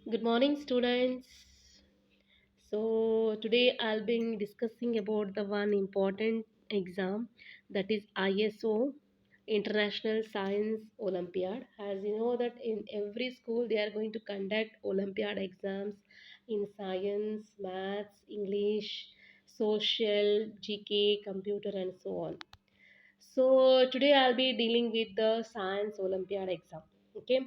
Good morning, students. So today I'll be discussing about the one important exam, that is ISO, International Science Olympiad. As you know that in every school they are going to conduct Olympiad exams in science, maths, English, social, GK, computer, and so on. So today I'll be dealing with the Science Olympiad exam. Okay.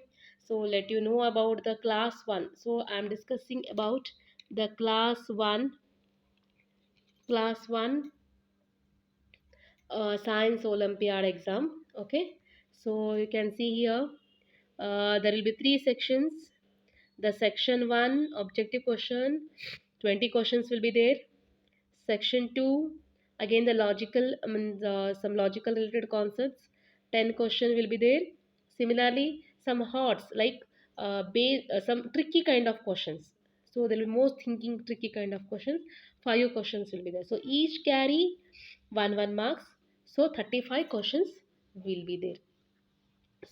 So let you know about the class 1. So I'm discussing about the class 1 Science Olympiad exam. Okay. So you can see here there will be three sections. The section 1 objective question, 20 questions will be there. Section 2, again the logical, some logical related concepts, 10 question will be there. Similarly, some HOTS like some tricky kind of questions. So there will be more thinking tricky kind of questions. 5 questions will be there. So each carry 1 marks. So 35 questions will be there.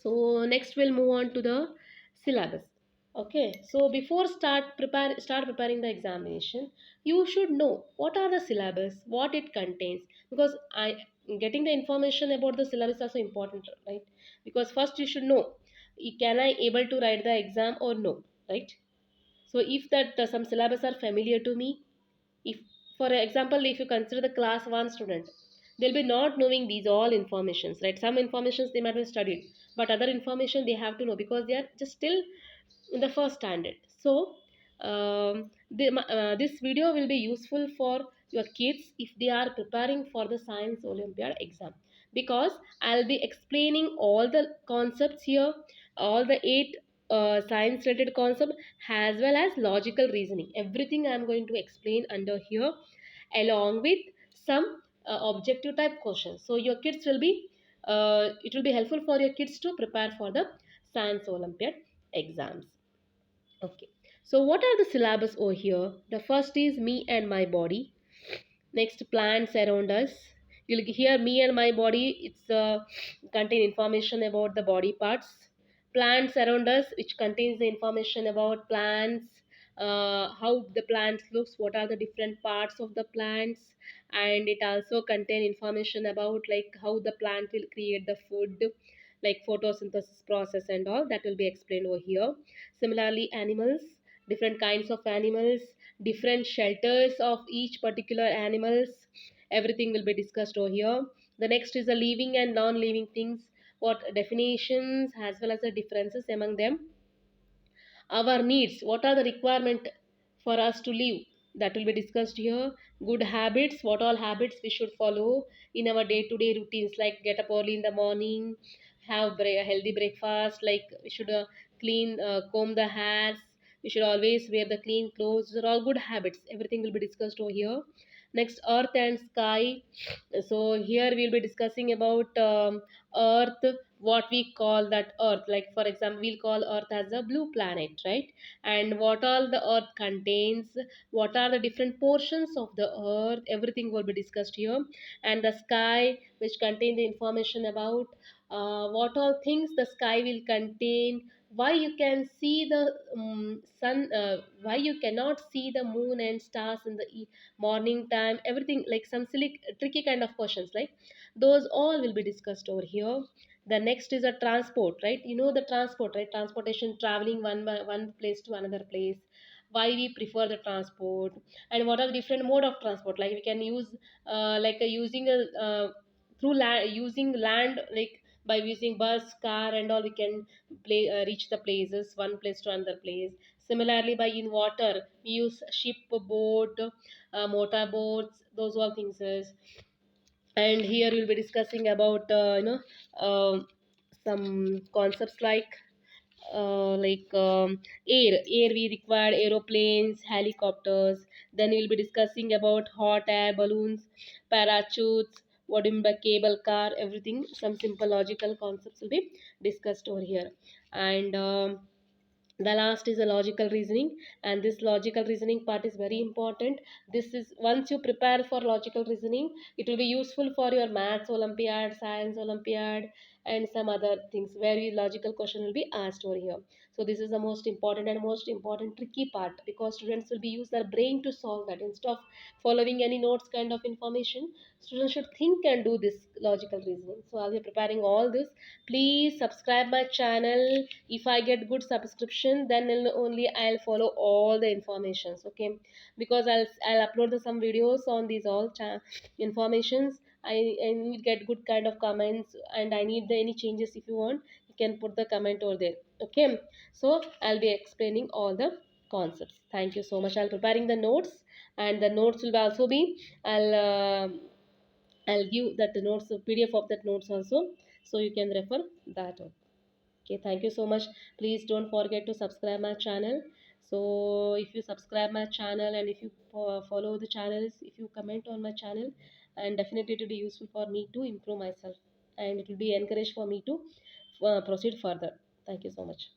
So next we'll move on to the syllabus. Okay, so before start preparing the examination, you should know what are the syllabus, what it contains, because I getting the information about the syllabus is also important, right? Because first you should know, can I able to write the exam or no, right? So if that some syllabus are familiar to me, if for example if you consider the class 1 student, they'll be not knowing these all informations, right? Some informations they might have studied, but other information they have to know because they are just still in the first standard. So this video will be useful for your kids if they are preparing for the Science Olympiad exam, because I'll be explaining all the concepts here, all the eight science related concept, as well as logical reasoning. Everything I'm going to explain under here, along with some objective type questions. So your kids will be it will be helpful for your kids to prepare for the Science Olympiad exams. Okay, so what are the syllabus over here? The first is me and my body. Next, plants around us. You'll hear me and my body. It's contain information about the body parts. Plants around us, which contains the information about plants, how the plants looks, what are the different parts of the plants, and it also contain information about like how the plant will create the food, like photosynthesis process and all that will be explained over here. Similarly, animals, different kinds of animals, different shelters of each particular animals, everything will be discussed over here. The next is the living and non-living things, what definitions as well as the differences among them. Our needs, what are the requirement for us to live, that will be discussed here. Good habits, what all habits we should follow in our day-to-day routines, like get up early in the morning, have a healthy breakfast, like we should clean comb the hairs, we should always wear the clean clothes. These are all good habits, everything will be discussed over here. Next, earth and sky. So here we'll be discussing about earth, what we call that earth, like for example we'll call earth as a blue planet, right? And what all the earth contains, what are the different portions of the earth, everything will be discussed here. And the sky, which contain the information about what all things the sky will contain, why you can see the sun, why you cannot see the moon and stars in the morning time, everything, like some silly tricky kind of questions, like those all will be discussed over here. The next is a transport, right? You know the transport, right? Transportation, traveling one place to another place, why we prefer the transport, and what are the different mode of transport, like we can use using a through land, using land, like by using bus, car and all, we can reach the places, one place to another place. Similarly, by in water we use ship, boat, motor boats, those all things is. And here we'll be discussing about some concepts like air we require aeroplanes, helicopters. Then we'll be discussing about hot air balloons, parachutes, what in the cable car, everything, some simple logical concepts will be discussed over here. And the last is a logical reasoning, and this logical reasoning part is very important. This is, once you prepare for logical reasoning, it will be useful for your maths Olympiad, science Olympiad, and some other things where your logical question will be asked over here. So this is the most important and most important tricky part, because students will be use their brain to solve that instead of following any notes kind of information. Students should think and do this logical reasoning. So I'll be preparing all this. Please subscribe my channel. If I get good subscription, then only I'll follow all the informations, okay? Because I'll upload some videos on these all informations. I need get good kind of comments, and I need any changes. If you want, you can put the comment over there, okay? So I'll be explaining all the concepts. Thank you so much. I'll preparing the notes, and the notes will also be, I'll give that notes, PDF of that notes also, so you can refer that out. Okay, thank you so much. Please don't forget to subscribe my channel. So if you subscribe my channel, and if you follow the channels, if you comment on my channel, and definitely it will be useful for me to improve myself, and it will be encouraged for me to proceed further. Thank you so much.